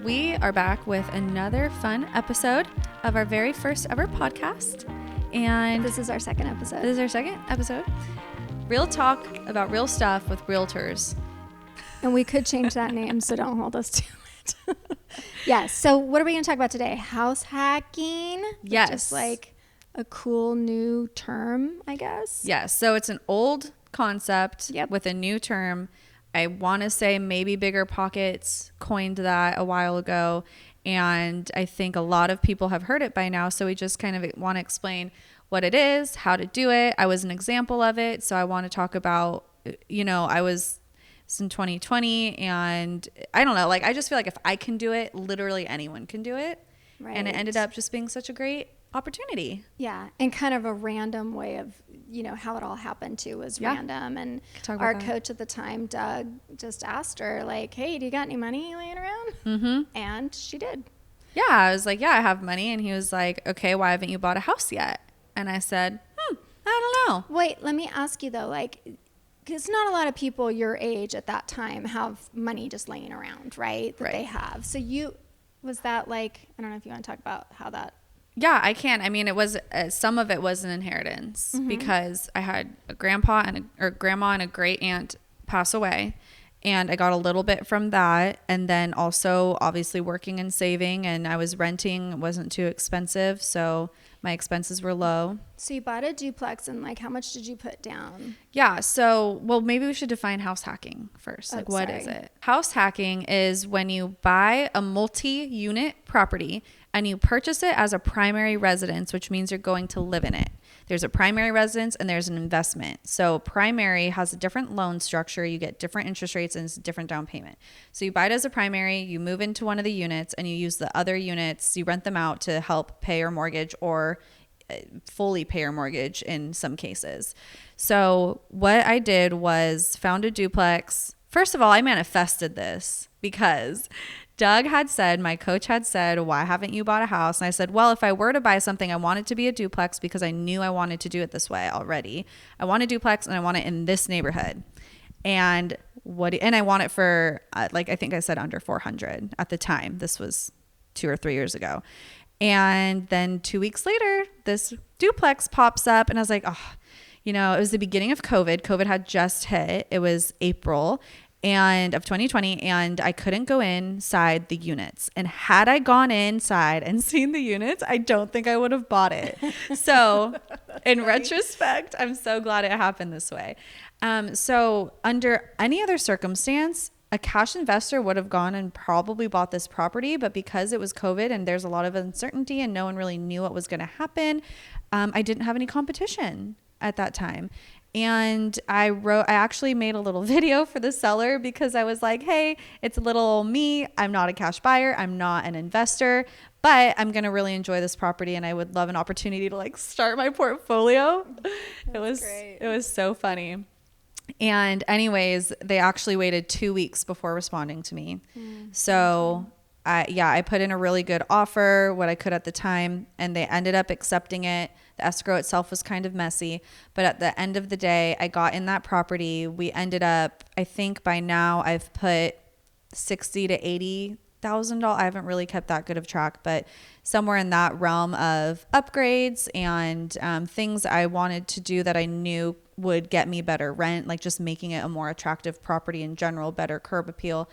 We are back with another fun episode of our very first ever podcast. And this is our second episode. This is our second episode. Real talk about real stuff with realtors. And we could change that name, so don't hold us to it. Yes. So what are we going to talk about today? House hacking? Yes. Just like a cool new term, I guess. Yes. So it's an old concept with a new term. I want to say maybe Bigger Pockets coined that a while ago. And I think a lot of people have heard it by now. So we just kind of want to explain what it is, how to do it. I was an example of it. So I want to talk about, I was in 2020 and I don't know, like, I just feel like if I can do it, literally anyone can do it. Right. And it ended up just being such a great opportunity. Yeah. And kind of a random way of, how it all happened too was random. And our coach at the time, Doug, just asked her like, hey, do you got any money laying around? Mm-hmm. And she did. Yeah. I was like, yeah, I have money. And he was like, okay, why haven't you bought a house yet? And I said, I don't know. Wait, let me ask you though, like, because not a lot of people your age at that time have money just laying around, right? That they have. So was that like, I don't know if you want to talk about how that. Yeah, I can. I mean, it was, some of it was an inheritance because I had a grandma and a great aunt pass away. And I got a little bit from that. And then also obviously working and saving, and I was renting. It wasn't too expensive. So my expenses were low. So you bought a duplex, and like, how much did you put down? Yeah. So, well, maybe we should define house hacking first. Like, what is it? House hacking is when you buy a multi-unit property and you purchase it as a primary residence, which means you're going to live in it. There's a primary residence and there's an investment. So primary has a different loan structure. You get different interest rates and it's a different down payment. So you buy it as a primary, you move into one of the units and you use the other units, you rent them out to help pay your mortgage or fully pay your mortgage in some cases. So what I did was found a duplex. First of all, I manifested this because Doug had said, my coach had said, why haven't you bought a house? And I said, well, if I were to buy something, I want it to be a duplex because I knew I wanted to do it this way already. I want a duplex and I want it in this neighborhood. And I want it for, I think I said under 400 at the time. This was 2 or 3 years ago. And then 2 weeks later, this duplex pops up and I was like, it was the beginning of COVID. COVID had just hit. It was April of 2020, and I couldn't go inside the units. And had I gone inside and seen the units, I don't think I would have bought it. So in retrospect, I'm so glad it happened this way. So under any other circumstance, a cash investor would have gone and probably bought this property, but because it was COVID and there's a lot of uncertainty and no one really knew what was going to happen, I didn't have any competition at that time. And I actually made a little video for the seller because I was like, hey, it's a little me. I'm not a cash buyer. I'm not an investor, but I'm going to really enjoy this property and I would love an opportunity to like start my portfolio. It was so funny. And anyways, they actually waited 2 weeks before responding to me. So I put in a really good offer, what I could at the time, and they ended up accepting it. The escrow itself was kind of messy, but at the end of the day, I got in that property. We ended up, I think by now I've put $60,000 to $80,000. I haven't really kept that good of track, but somewhere in that realm of upgrades and things I wanted to do that I knew would get me better rent, like just making it a more attractive property in general, better curb appeal.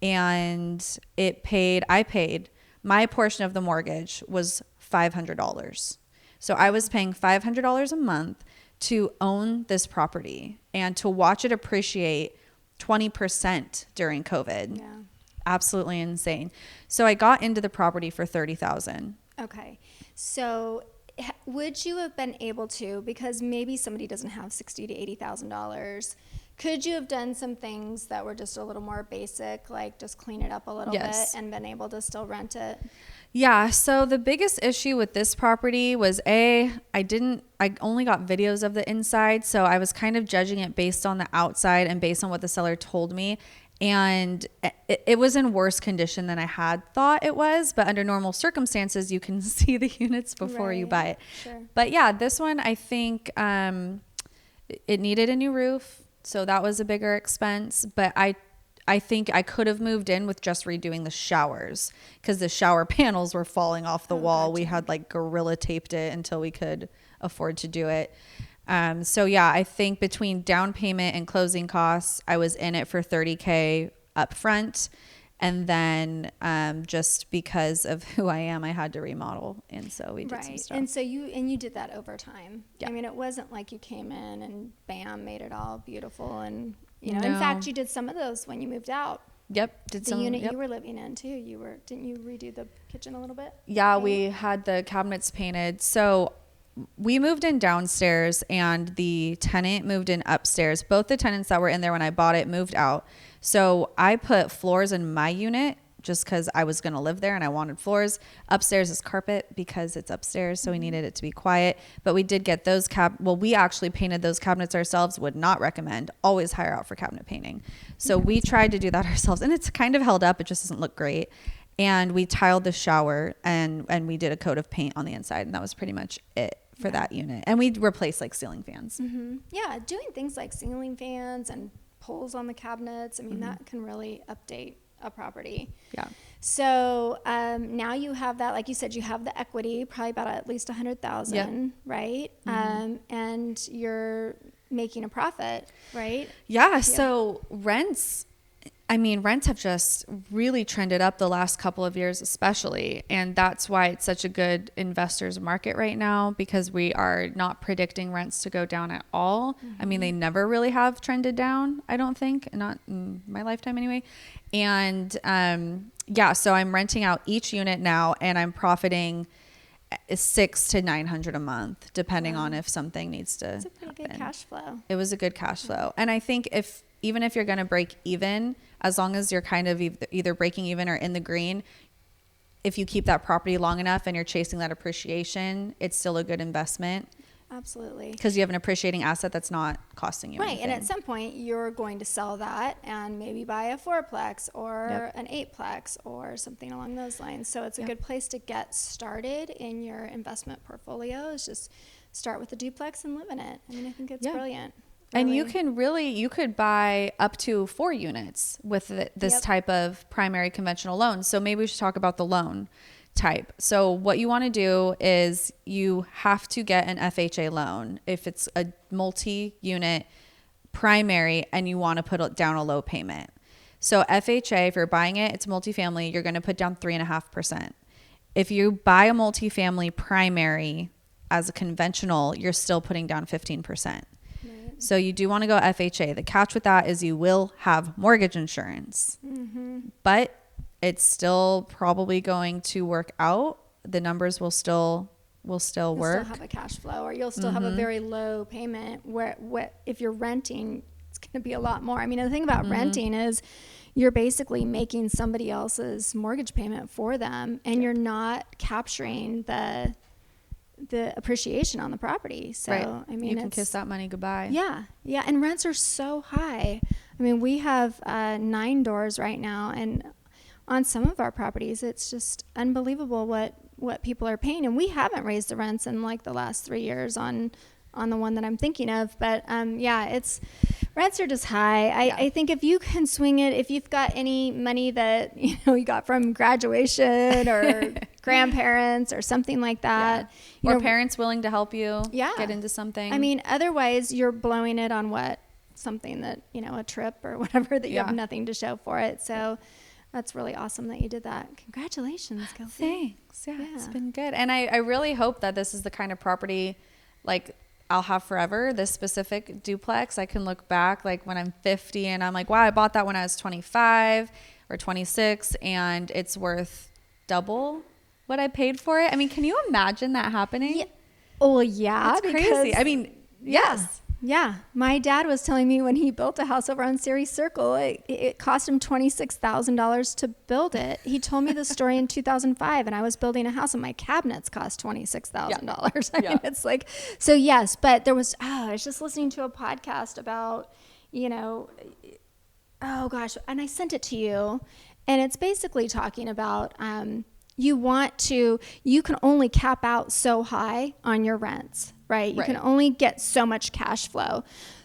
And I paid, my portion of the mortgage was $500. So I was paying $500 a month to own this property and to watch it appreciate 20% during COVID. Yeah. Absolutely insane. So I got into the property for $30,000. Okay. So would you have been able to, because maybe somebody doesn't have $60,000 to $80,000, could you have done some things that were just a little more basic, like just clean it up a little bit and been able to still rent it? Yeah. So the biggest issue with this property was I only got videos of the inside. So I was kind of judging it based on the outside and based on what the seller told me. And it was in worse condition than I had thought it was. But under normal circumstances, you can see the units before you buy it. Sure. But yeah, this one, I think it needed a new roof. So that was a bigger expense. But I I think I could have moved in with just redoing the showers because the shower panels were falling off the wall. Gotcha. We had like gorilla taped it until we could afford to do it. So yeah, I think between down payment and closing costs, I was in it for $30K up front. And then just because of who I am, I had to remodel. And so we did some stuff. And so you did that over time. Yeah. I mean, it wasn't like you came in and bam, made it all beautiful. And, you know, in fact, you did some of those when you moved out. Yep. The unit you were living in too. Didn't you redo the kitchen a little bit? Yeah, we had the cabinets painted. So we moved in downstairs and the tenant moved in upstairs. Both the tenants that were in there when I bought it moved out. So I put floors in my unit just because I was going to live there and I wanted floors. Upstairs is carpet because it's upstairs, so we needed it to be quiet. But we did get those we actually painted those cabinets ourselves. Would not recommend. Always hire out for cabinet painting. So we tried to do that ourselves, and it's kind of held up. It just doesn't look great. And we tiled the shower and we did a coat of paint on the inside, and that was pretty much it for that unit. And we replaced like ceiling fans. Mm-hmm. Yeah, doing things like ceiling fans and pulls on the cabinets. I mean, that can really update a property. Yeah. So now you have that, like you said, you have the equity, probably about at least 100,000, right? And you're making a profit, right? Yeah. So rents have just really trended up the last couple of years, especially. And that's why it's such a good investor's market right now, because we are not predicting rents to go down at all. I mean, they never really have trended down, I don't think, not in my lifetime anyway. And so I'm renting out each unit now and I'm profiting $600 to $900 a month, depending on if something needs to happen. It's a pretty good cash flow. It was a good cash flow. And I think even if you're going to break even, as long as you're kind of either breaking even or in the green, if you keep that property long enough and you're chasing that appreciation, it's still a good investment. Absolutely. Because you have an appreciating asset that's not costing you anything. And at some point you're going to sell that and maybe buy a 4-plex or an 8-plex or something along those lines. So it's a good place to get started in your investment portfolio, is just start with a duplex and live in it. I mean, I think it's brilliant. And you could buy up to 4 units with this type of primary conventional loan. So maybe we should talk about the loan type. So what you want to do is you have to get an FHA loan if it's a multi-unit primary and you want to put down a low payment. So FHA, if you're buying it, it's multifamily, you're going to put down 3.5%. If you buy a multifamily primary as a conventional, you're still putting down 15%. So you do want to go FHA. The catch with that is you will have mortgage insurance, but it's still probably going to work out. The numbers will still work. You'll still have a cash flow, or you'll still have a very low payment. Where if you're renting, it's going to be a lot more. I mean, the thing about renting is you're basically making somebody else's mortgage payment for them, and you're not capturing the appreciation on the property. So I mean, you can kiss that money goodbye. Yeah. And rents are so high. I mean, we have 9 doors right now, and on some of our properties, it's just unbelievable what people are paying. And we haven't raised the rents in like the last 3 years on the one that I'm thinking of. But rents are just high. I think if you can swing it, if you've got any money that you got from graduation or grandparents or something like that, or parents willing to help you get into something. I mean, otherwise you're blowing it on something that a trip or whatever that you have nothing to show for it. So that's really awesome that you did that. Congratulations, Kelsey. Thanks. Yeah, it's been good. And I really hope that this is the kind of property like I'll have forever. This specific duplex, I can look back like when I'm 50 and I'm like, wow, I bought that when I was 25 or 26 and it's worth double what I paid for it. I mean, can you imagine that happening? Yeah. Oh, yeah. It's crazy. I mean, yes. Yeah. My dad was telling me when he built a house over on Ceres Circle, it cost him $26,000 to build it. He told me the story in 2005, and I was building a house and my cabinets cost $26,000. I mean, it's like, so yes, but there was, I was just listening to a podcast about, oh gosh, and I sent it to you, and it's basically talking about, you can only cap out so high on your rents, right? You can only get so much cash flow.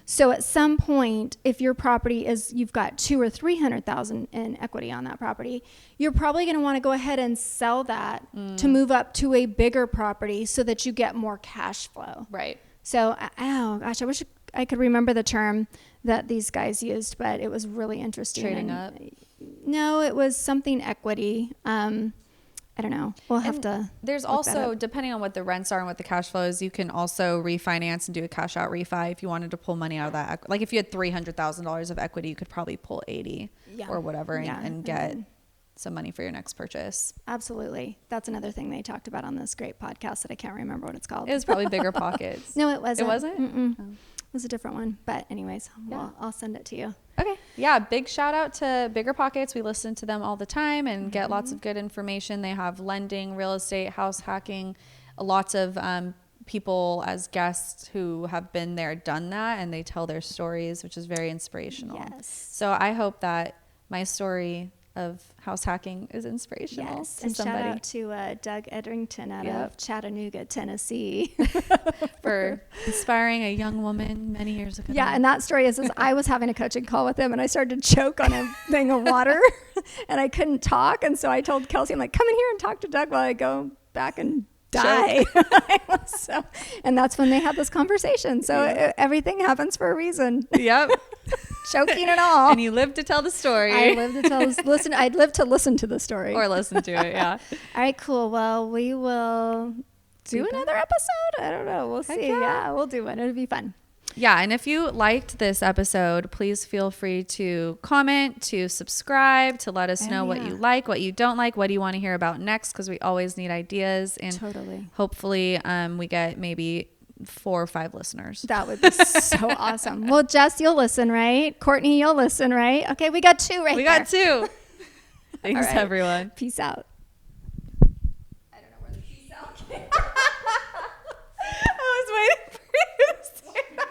So at some point, if your property is, you've got $200,000 or $300,000 in equity on that property, you're probably going to want to go ahead and sell that to move up to a bigger property so that you get more cash flow. Right. So, oh gosh, I wish I could remember the term that these guys used, but it was really interesting. Trading up? No, it was something equity. I don't know. We'll have to. There's also, depending on what the rents are and what the cash flow is, you can also refinance and do a cash out refi if you wanted to pull money out of that. Like if you had $300,000 of equity, you could probably pull 80 or whatever and get some money for your next purchase. Absolutely. That's another thing they talked about on this great podcast that I can't remember what it's called. It was probably Bigger Pockets. No, it wasn't. It wasn't? Mm-mm. Oh. It was a different one. But anyways, well, I'll send it to you. Okay. Yeah. Big shout out to Bigger Pockets. We listen to them all the time and get lots of good information. They have lending, real estate, house hacking, lots of people as guests who have been there, done that, and they tell their stories, which is very inspirational. Yes. So I hope that my story of house hacking is inspirational to and somebody. Shout out to Doug Edrington out of Chattanooga, Tennessee. For inspiring a young woman many years ago. Yeah, and that story is I was having a coaching call with him and I started to choke on a thing of water and I couldn't talk. And so I told Kelsey, I'm like, come in here and talk to Doug while I go back and die. And that's when they had this conversation. So everything happens for a reason. Yep. Choking and all. And you live to tell the story. I'd live to listen to the story. Or listen to it, yeah. All right, cool. Well, we will do another episode. I don't know. We'll see. Yeah, we'll do one. It'll be fun. Yeah, and if you liked this episode, please feel free to comment, to subscribe, to let us know what you like, what you don't like, what do you want to hear about next, because we always need ideas. And hopefully we get maybe 4 or 5 listeners. That would be so awesome. Well, Jess, you'll listen, right? Courtney, you'll listen, right? Okay, we got 2 right We there. got 2. Thanks, everyone. Peace out. I don't know where the peace out came. I was waiting for you to say that.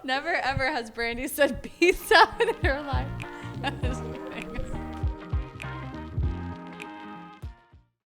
Never ever has Brandy said peace out in her life.